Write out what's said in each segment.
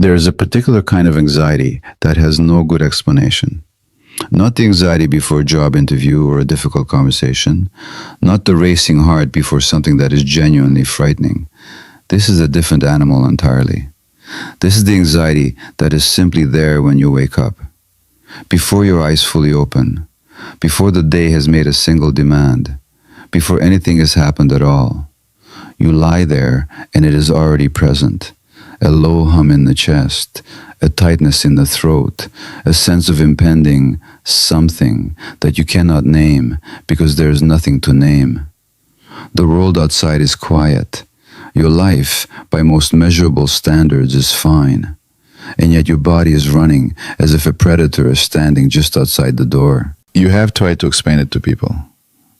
There is a particular kind of anxiety that has no good explanation. Not the anxiety before a job interview or a difficult conversation, not the racing heart before something that is genuinely frightening. This is a different animal entirely. This is the anxiety that is simply there when you wake up. Before your eyes fully open, before the day has made a single demand, before anything has happened at all. You lie there and it is already present. A low hum in the chest, a tightness in the throat, a sense of impending something that you cannot name because there is nothing to name. The world outside is quiet. Your life, by most measurable standards, is fine. And yet your body is running as if a predator is standing just outside the door. You have tried to explain it to people,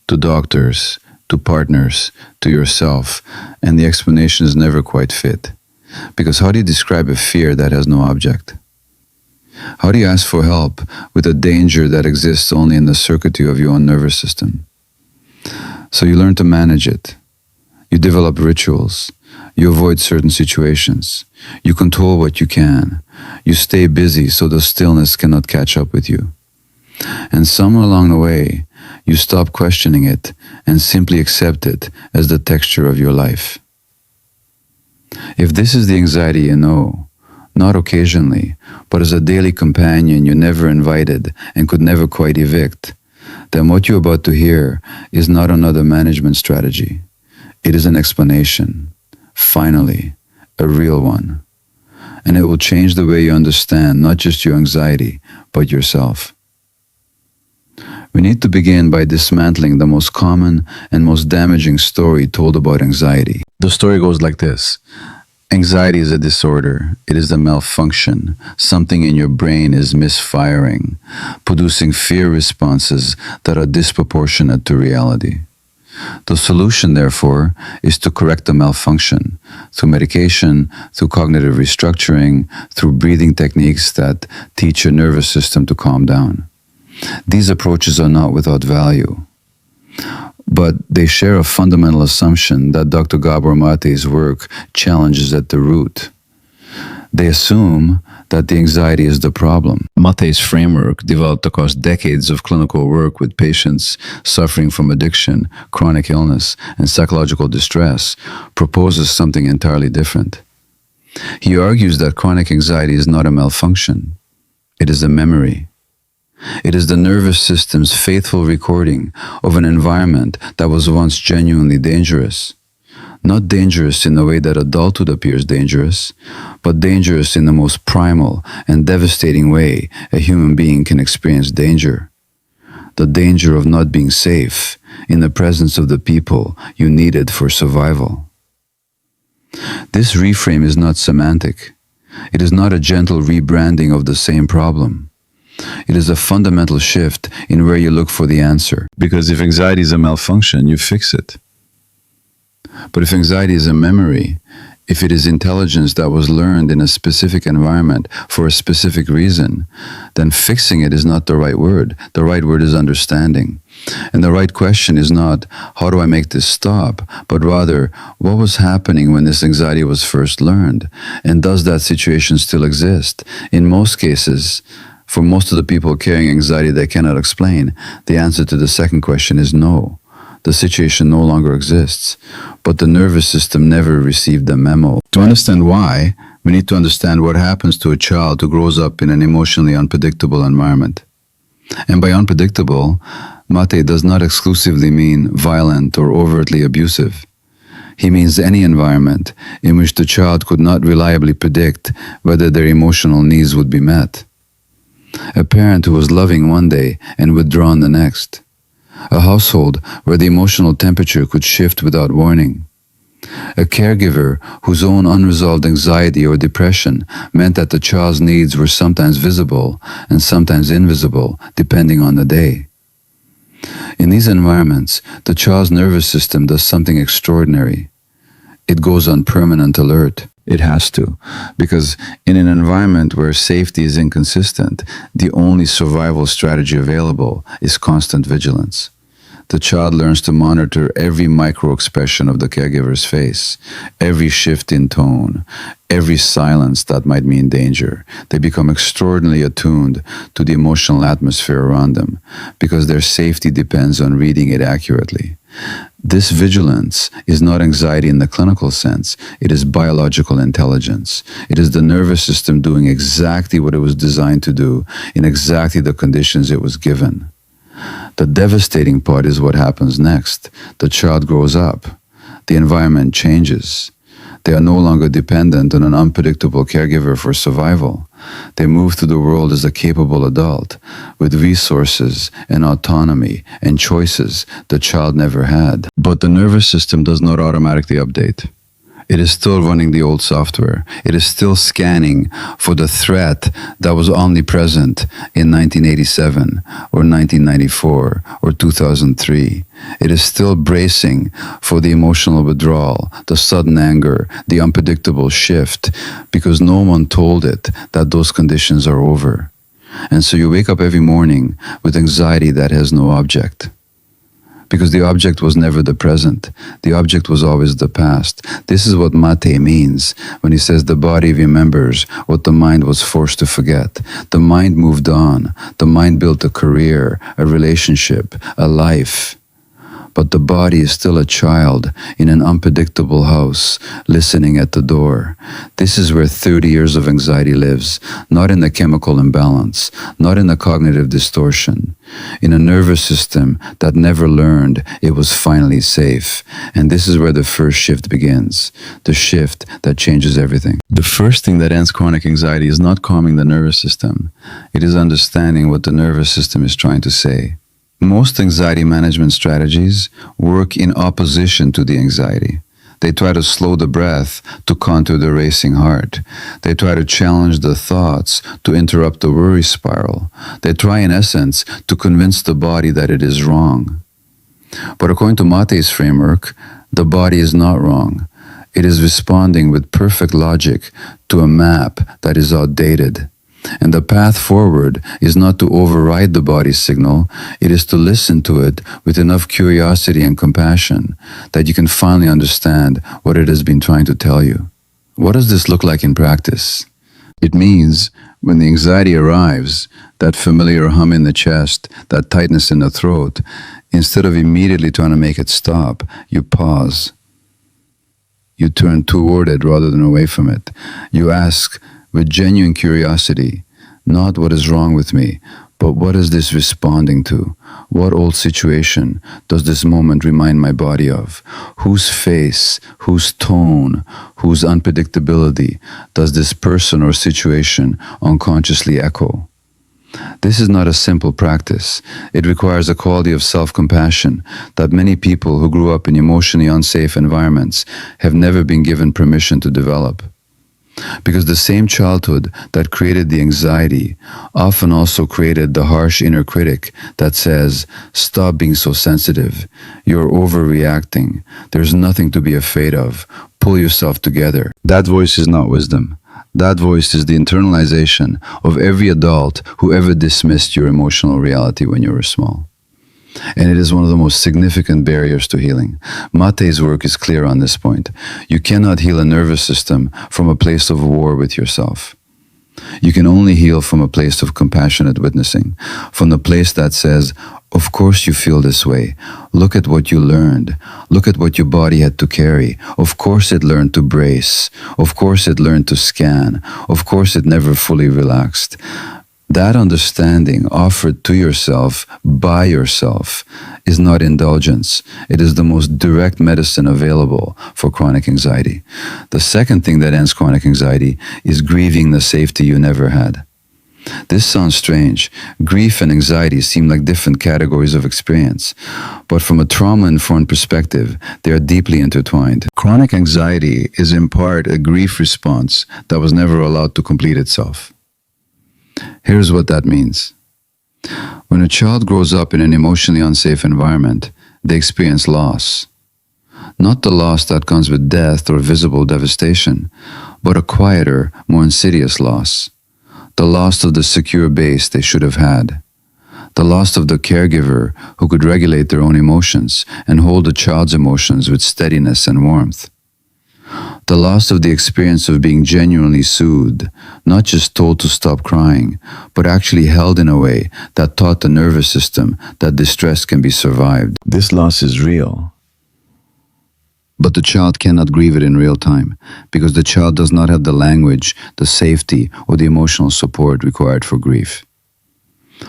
to doctors, to partners, to yourself, and the explanation is never quite fit. Because how do you describe a fear that has no object? How do you ask for help with a danger that exists only in the circuitry of your own nervous system? So you learn to manage it. You develop rituals. You avoid certain situations. You control what you can. You stay busy so the stillness cannot catch up with you. And somewhere along the way, you stop questioning it and simply accept it as the texture of your life. If this is the anxiety you know, not occasionally, but as a daily companion you never invited and could never quite evict, then what you're about to hear is not another management strategy. It is an explanation, finally, a real one. And it will change the way you understand not just your anxiety, but yourself. We need to begin by dismantling the most common and most damaging story told about anxiety. The story goes like this. Anxiety is a disorder. It is a malfunction. Something in your brain is misfiring, producing fear responses that are disproportionate to reality. The solution, therefore, is to correct the malfunction through medication, through cognitive restructuring, through breathing techniques that teach your nervous system to calm down. These approaches are not without value, but they share a fundamental assumption that Dr. Gabor Maté's work challenges at the root. They assume that the anxiety is the problem. Maté's framework, developed across decades of clinical work with patients suffering from addiction, chronic illness, and psychological distress, proposes something entirely different. He argues that chronic anxiety is not a malfunction. It is a memory. It is the nervous system's faithful recording of an environment that was once genuinely dangerous. Not dangerous in the way that adulthood appears dangerous, but dangerous in the most primal and devastating way a human being can experience danger. The danger of not being safe in the presence of the people you needed for survival. This reframe is not semantic. It is not a gentle rebranding of the same problem. It is a fundamental shift in where you look for the answer. Because if anxiety is a malfunction, you fix it. But if anxiety is a memory, if it is intelligence that was learned in a specific environment for a specific reason, then fixing it is not the right word. The right word is understanding. And the right question is not, how do I make this stop? But rather, what was happening when this anxiety was first learned? And does that situation still exist? In most cases, for most of the people carrying anxiety they cannot explain, the answer to the second question is no. The situation no longer exists, but the nervous system never received the memo. To understand why, we need to understand what happens to a child who grows up in an emotionally unpredictable environment. And by unpredictable, Maté does not exclusively mean violent or overtly abusive. He means any environment in which the child could not reliably predict whether their emotional needs would be met. A parent who was loving one day and withdrawn the next. A household where the emotional temperature could shift without warning. A caregiver whose own unresolved anxiety or depression meant that the child's needs were sometimes visible and sometimes invisible, depending on the day. In these environments, the child's nervous system does something extraordinary. It goes on permanent alert. It has to, because in an environment where safety is inconsistent, the only survival strategy available is constant vigilance. The child learns to monitor every micro expression of the caregiver's face, every shift in tone, every silence that might mean danger. They become extraordinarily attuned to the emotional atmosphere around them because their safety depends on reading it accurately. This vigilance is not anxiety in the clinical sense. It is biological intelligence. It is the nervous system doing exactly what it was designed to do in exactly the conditions it was given. The devastating part is what happens next. The child grows up. The environment changes. They are no longer dependent on an unpredictable caregiver for survival. They move through the world as a capable adult, with resources and autonomy and choices the child never had. But the nervous system does not automatically update. It is still running the old software. It is still scanning for the threat that was omnipresent in 1987 or 1994 or 2003. It is still bracing for the emotional withdrawal, the sudden anger, the unpredictable shift, because no one told it that those conditions are over. And so you wake up every morning with anxiety that has no object. Because the object was never the present. The object was always the past. This is what Maté means when he says the body remembers what the mind was forced to forget. The mind moved on. The mind built a career, a relationship, a life. But the body is still a child in an unpredictable house, listening at the door. This is where 30 years of anxiety lives, not in the chemical imbalance, not in the cognitive distortion, in a nervous system that never learned it was finally safe. And this is where the first shift begins, the shift that changes everything. The first thing that ends chronic anxiety is not calming the nervous system. It is understanding what the nervous system is trying to say. Most anxiety management strategies work in opposition to the anxiety. They try to slow the breath to counter the racing heart. They try to challenge the thoughts to interrupt the worry spiral. They try, in essence, to convince the body that it is wrong. But according to Maté's framework, the body is not wrong. It is responding with perfect logic to a map that is outdated. And the path forward is not to override the body's signal, it is to listen to it with enough curiosity and compassion that you can finally understand what it has been trying to tell you. What does this look like in practice? It means when the anxiety arrives, that familiar hum in the chest, that tightness in the throat, instead of immediately trying to make it stop, you pause. You turn toward it rather than away from it. You ask, with genuine curiosity, not what is wrong with me, but what is this responding to? What old situation does this moment remind my body of? Whose face, whose tone, whose unpredictability does this person or situation unconsciously echo? This is not a simple practice. It requires a quality of self-compassion that many people who grew up in emotionally unsafe environments have never been given permission to develop. Because the same childhood that created the anxiety often also created the harsh inner critic that says, stop being so sensitive, you're overreacting, there's nothing to be afraid of, pull yourself together. That voice is not wisdom. That voice is the internalization of every adult who ever dismissed your emotional reality when you were small. And it is one of the most significant barriers to healing. Maté's work is clear on this point. You cannot heal a nervous system from a place of war with yourself. You can only heal from a place of compassionate witnessing, from the place that says, of course you feel this way. Look at what you learned. Look at what your body had to carry. Of course it learned to brace. Of course it learned to scan. Of course it never fully relaxed. That understanding offered to yourself, by yourself, is not indulgence. It is the most direct medicine available for chronic anxiety. The second thing that ends chronic anxiety is grieving the safety you never had. This sounds strange. Grief and anxiety seem like different categories of experience, but from a trauma-informed perspective, they are deeply intertwined. Chronic anxiety is in part a grief response that was never allowed to complete itself. Here's what that means. When a child grows up in an emotionally unsafe environment, they experience loss. Not the loss that comes with death or visible devastation, but a quieter, more insidious loss. The loss of the secure base they should have had. The loss of the caregiver who could regulate their own emotions and hold the child's emotions with steadiness and warmth. The loss of the experience of being genuinely soothed, not just told to stop crying, but actually held in a way that taught the nervous system that distress can be survived. This loss is real. But the child cannot grieve it in real time because the child does not have the language, the safety, or the emotional support required for grief.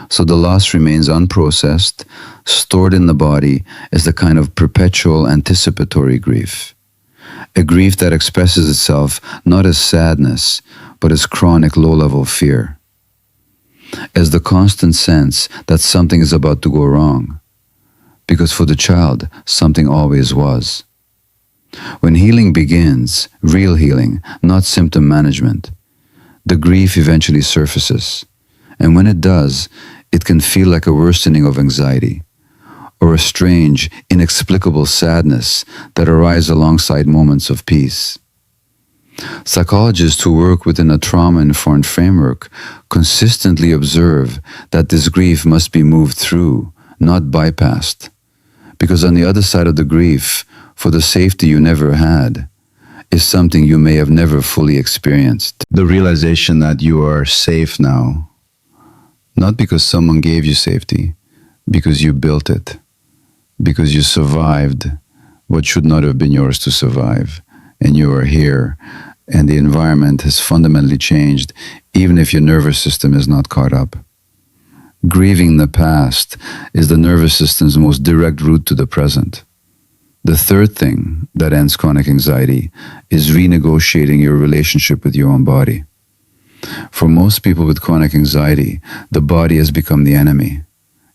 So the loss remains unprocessed, stored in the body as the kind of perpetual anticipatory grief. A grief that expresses itself not as sadness, but as chronic low-level fear. As the constant sense that something is about to go wrong. Because for the child, something always was. When healing begins, real healing, not symptom management, the grief eventually surfaces. And when it does, it can feel like a worsening of anxiety, or a strange, inexplicable sadness that arises alongside moments of peace. Psychologists who work within a trauma-informed framework consistently observe that this grief must be moved through, not bypassed. Because on the other side of the grief, for the safety you never had, is something you may have never fully experienced. The realization that you are safe now, not because someone gave you safety, because you built it, because you survived what should not have been yours to survive, and you are here, and the environment has fundamentally changed, even if your nervous system is not caught up. Grieving the past is the nervous system's most direct route to the present. The third thing that ends chronic anxiety is renegotiating your relationship with your own body. For most people with chronic anxiety, the body has become the enemy.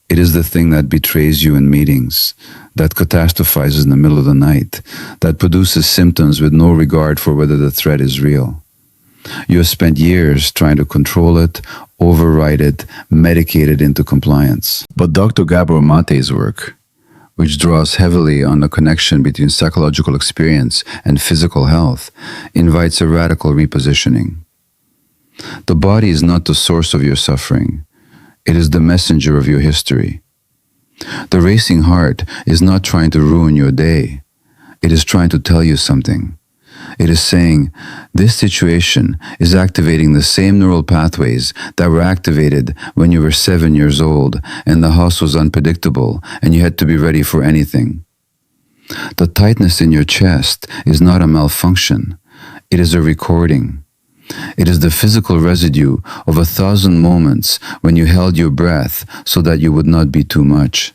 It is the thing that betrays you in meetings, that catastrophizes in the middle of the night, that produces symptoms with no regard for whether the threat is real. You have spent years trying to control it, override it, medicate it into compliance. But Dr. Gabor Maté's work, which draws heavily on the connection between psychological experience and physical health, invites a radical repositioning. The body is not the source of your suffering. It is the messenger of your history. The racing heart is not trying to ruin your day. It is trying to tell you something. It is saying, this situation is activating the same neural pathways that were activated when you were 7 years old and the house was unpredictable and you had to be ready for anything. The tightness in your chest is not a malfunction. It is a recording. It is the physical residue of 1,000 moments when you held your breath so that you would not be too much.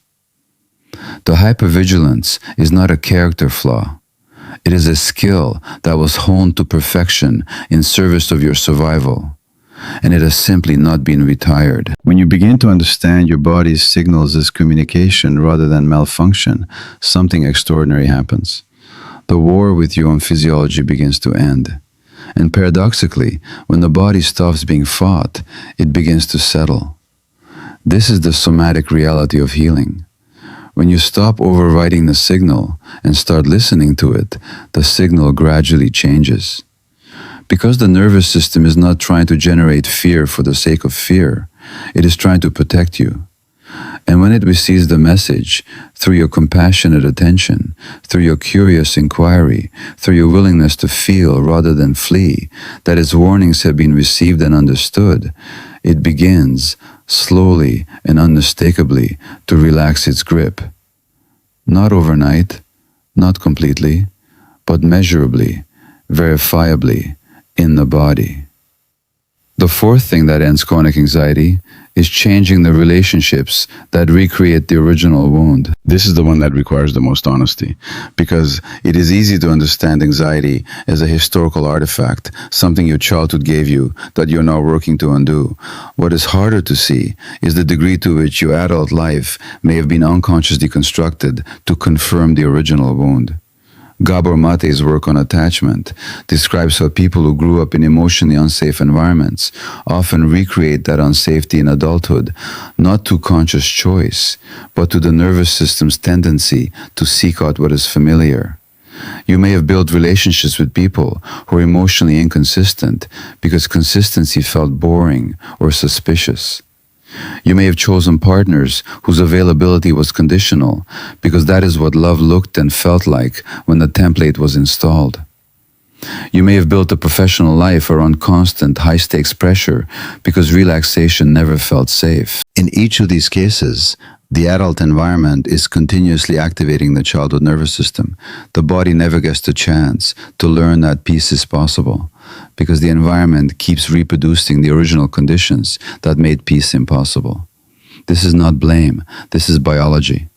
The hypervigilance is not a character flaw. It is a skill that was honed to perfection in service of your survival, and it has simply not been retired. When you begin to understand your body's signals as communication rather than malfunction, something extraordinary happens. The war with your own physiology begins to end. And paradoxically, when the body stops being fought, it begins to settle. This is the somatic reality of healing. When you stop overriding the signal and start listening to it, the signal gradually changes. Because the nervous system is not trying to generate fear for the sake of fear, it is trying to protect you. And when it receives the message, through your compassionate attention, through your curious inquiry, through your willingness to feel rather than flee, that its warnings have been received and understood, it begins, slowly and unmistakably, to relax its grip. Not overnight, not completely, but measurably, verifiably, in the body. The fourth thing that ends chronic anxiety is changing the relationships that recreate the original wound. This is the one that requires the most honesty, because it is easy to understand anxiety as a historical artifact, something your childhood gave you that you're now working to undo. What is harder to see is the degree to which your adult life may have been unconsciously constructed to confirm the original wound. Gabor Maté's work on attachment describes how people who grew up in emotionally unsafe environments often recreate that unsafety in adulthood, not to conscious choice, but to the nervous system's tendency to seek out what is familiar. You may have built relationships with people who are emotionally inconsistent because consistency felt boring or suspicious. You may have chosen partners whose availability was conditional because that is what love looked and felt like when the template was installed. You may have built a professional life around constant high-stakes pressure because relaxation never felt safe. In each of these cases, the adult environment is continuously activating the childhood nervous system. The body never gets the chance to learn that peace is possible because the environment keeps reproducing the original conditions that made peace impossible. This is not blame, this is biology.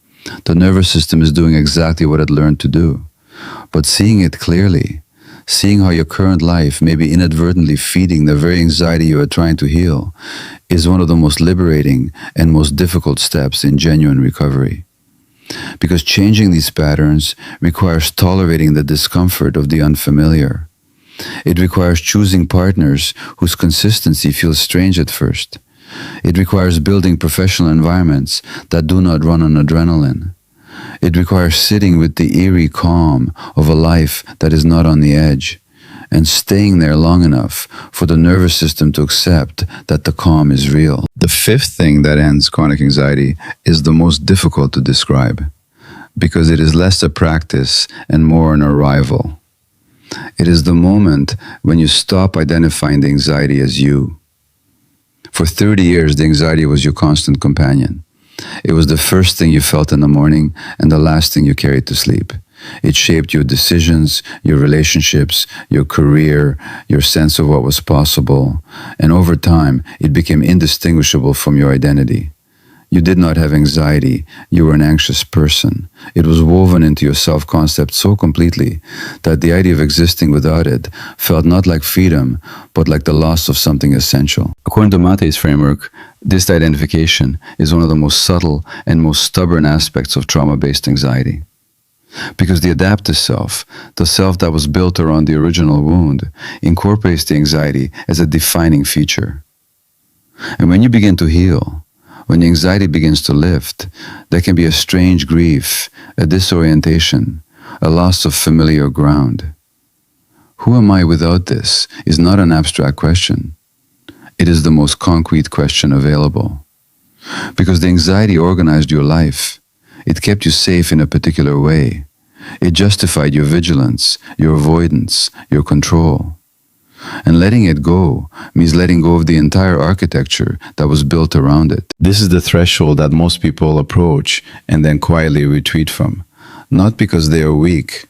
The nervous system is doing exactly what it learned to do. But seeing it clearly, seeing how your current life may be inadvertently feeding the very anxiety you are trying to heal, is one of the most liberating and most difficult steps in genuine recovery. Because changing these patterns requires tolerating the discomfort of the unfamiliar. It requires choosing partners whose consistency feels strange at first. It requires building professional environments that do not run on adrenaline. It requires sitting with the eerie calm of a life that is not on the edge and staying there long enough for the nervous system to accept that the calm is real. The fifth thing that ends chronic anxiety is the most difficult to describe because it is less a practice and more an arrival. It is the moment when you stop identifying the anxiety as you. For 30 years, the anxiety was your constant companion. It was the first thing you felt in the morning and the last thing you carried to sleep. It shaped your decisions, your relationships, your career, your sense of what was possible, and over time, it became indistinguishable from your identity. You did not have anxiety, you were an anxious person. It was woven into your self-concept so completely that the idea of existing without it felt not like freedom, but like the loss of something essential. According to Maté's framework, this identification is one of the most subtle and most stubborn aspects of trauma-based anxiety. Because the adaptive self, the self that was built around the original wound, incorporates the anxiety as a defining feature. And when you begin to heal, when the anxiety begins to lift, there can be a strange grief, a disorientation, a loss of familiar ground. Who am I without this is not an abstract question. It is the most concrete question available. Because the anxiety organized your life. It kept you safe in a particular way. It justified your vigilance, your avoidance, your control. And letting it go means letting go of the entire architecture that was built around it. This is the threshold that most people approach and then quietly retreat from. Not because they are weak,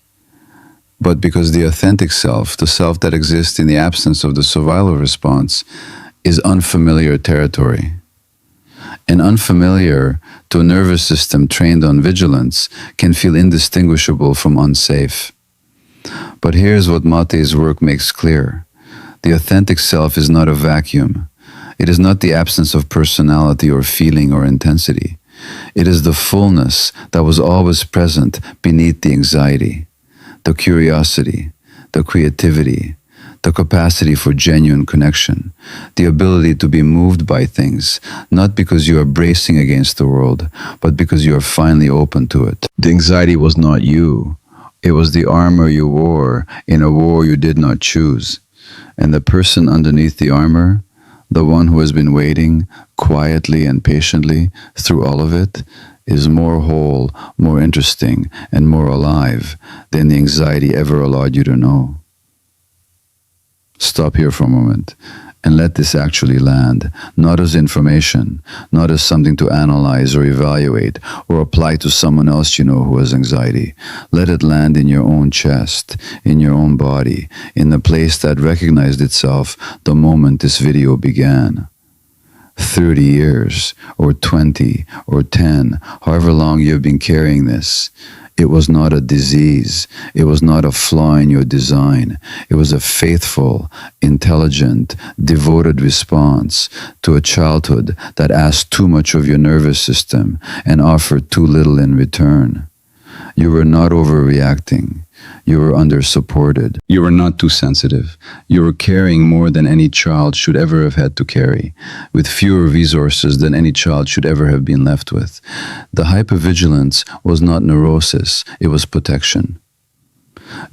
but because the authentic self, the self that exists in the absence of the survival response, is unfamiliar territory. And unfamiliar to a nervous system trained on vigilance can feel indistinguishable from unsafe. But here's what Maté's work makes clear. The authentic self is not a vacuum. It is not the absence of personality or feeling or intensity. It is the fullness that was always present beneath the anxiety, the curiosity, the creativity, the capacity for genuine connection, the ability to be moved by things, not because you are bracing against the world, but because you are finally open to it. The anxiety was not you. It was the armor you wore in a war you did not choose. And the person underneath the armor, the one who has been waiting quietly and patiently through all of it, is more whole, more interesting, and more alive than the anxiety ever allowed you to know. Stop here for a moment and let this actually land, not as information, not as something to analyze or evaluate or apply to someone else you know who has anxiety. Let it land in your own chest, in your own body, in the place that recognized itself the moment this video began. 30 years, or 20, or 10, however long you've been carrying this. It was not a disease. It was not a flaw in your design. It was a faithful, intelligent, devoted response to a childhood that asked too much of your nervous system and offered too little in return. You were not overreacting. You were under-supported. You were not too sensitive. You were carrying more than any child should ever have had to carry, with fewer resources than any child should ever have been left with. The hypervigilance was not neurosis, it was protection.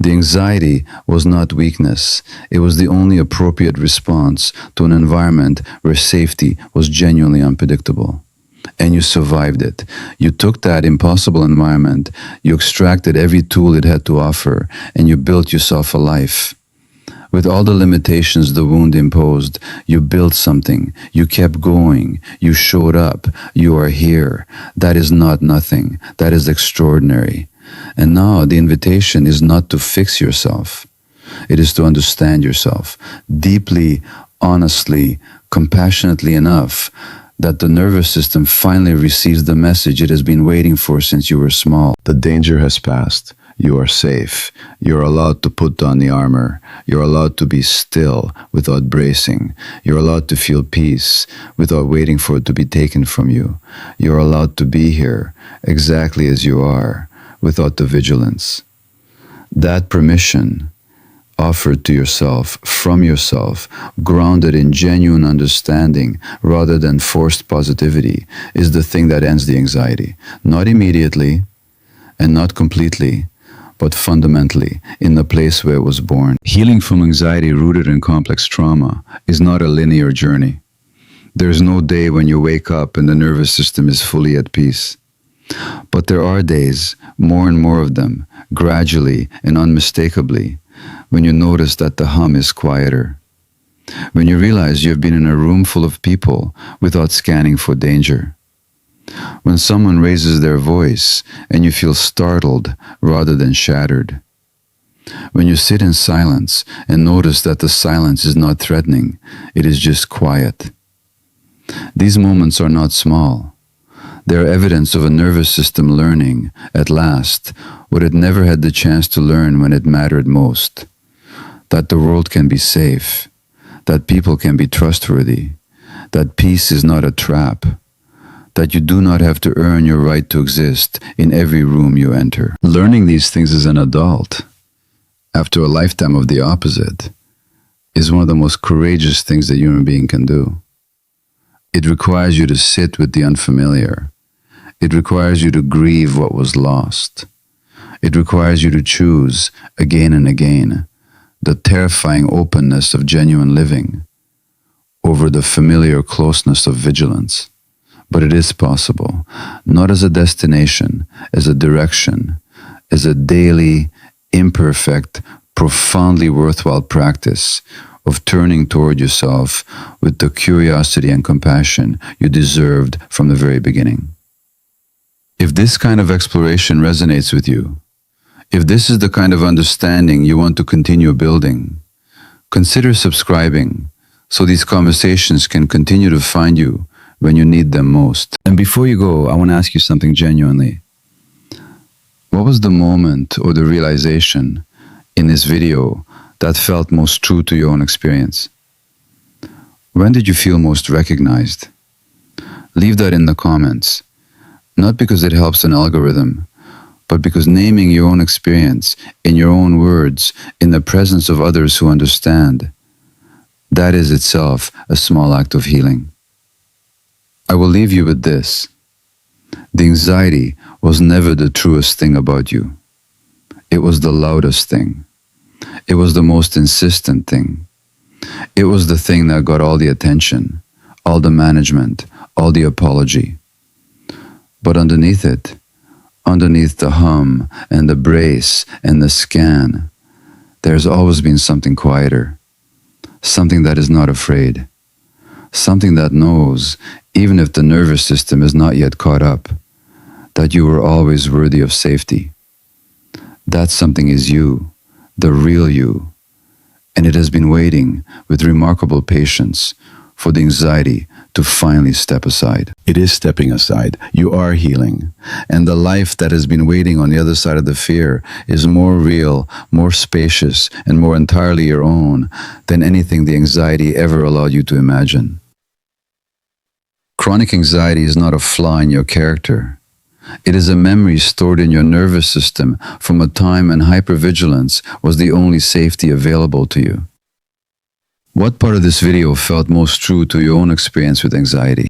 The anxiety was not weakness. It was the only appropriate response to an environment where safety was genuinely unpredictable. And you survived it. You took that impossible environment, you extracted every tool it had to offer, and you built yourself a life. With all the limitations the wound imposed, you built something. You kept going. You showed up. You are here. That is not nothing. That is extraordinary. And now the invitation is not to fix yourself. It is to understand yourself deeply, honestly, compassionately enough that the nervous system finally receives the message it has been waiting for since you were small. The danger has passed. You are safe. You're allowed to put on the armor. You're allowed to be still without bracing. You're allowed to feel peace without waiting for it to be taken from you. You're allowed to be here exactly as you are without the vigilance. That permission offered to yourself, from yourself, grounded in genuine understanding rather than forced positivity, is the thing that ends the anxiety. Not immediately and not completely, but fundamentally in the place where it was born. Healing from anxiety rooted in complex trauma is not a linear journey. There's no day when you wake up and the nervous system is fully at peace. But there are days, more and more of them, gradually and unmistakably, when you notice that the hum is quieter. When you realize you've been in a room full of people without scanning for danger. When someone raises their voice and you feel startled rather than shattered. When you sit in silence and notice that the silence is not threatening, it is just quiet. These moments are not small. They are evidence of a nervous system learning, at last, what it never had the chance to learn when it mattered most. That the world can be safe, that people can be trustworthy, that peace is not a trap, that you do not have to earn your right to exist in every room you enter. Learning these things as an adult, after a lifetime of the opposite, is one of the most courageous things that a human being can do. It requires you to sit with the unfamiliar. It requires you to grieve what was lost. It requires you to choose again and again the terrifying openness of genuine living over the familiar closeness of vigilance. But it is possible, not as a destination, as a direction, as a daily, imperfect, profoundly worthwhile practice of turning toward yourself with the curiosity and compassion you deserved from the very beginning. If this kind of exploration resonates with you, if this is the kind of understanding you want to continue building, consider subscribing so these conversations can continue to find you when you need them most. And before you go, I want to ask you something genuinely. What was the moment or the realization in this video that felt most true to your own experience? When did you feel most recognized? Leave that in the comments, not because it helps an algorithm, but because naming your own experience in your own words, in the presence of others who understand, that is itself a small act of healing. I will leave you with this. The anxiety was never the truest thing about you. It was the loudest thing. It was the most insistent thing. It was the thing that got all the attention, all the management, all the apology. But underneath it, underneath the hum and the brace and the scan, there's always been something quieter, something that is not afraid, something that knows, even if the nervous system is not yet caught up, that you were always worthy of safety. That something is you, the real you, and it has been waiting with remarkable patience for the anxiety to finally step aside. It is stepping aside. You are healing. And the life that has been waiting on the other side of the fear is more real, more spacious, and more entirely your own than anything the anxiety ever allowed you to imagine. Chronic anxiety is not a flaw in your character. It is a memory stored in your nervous system from a time when hypervigilance was the only safety available to you. What part of this video felt most true to your own experience with anxiety?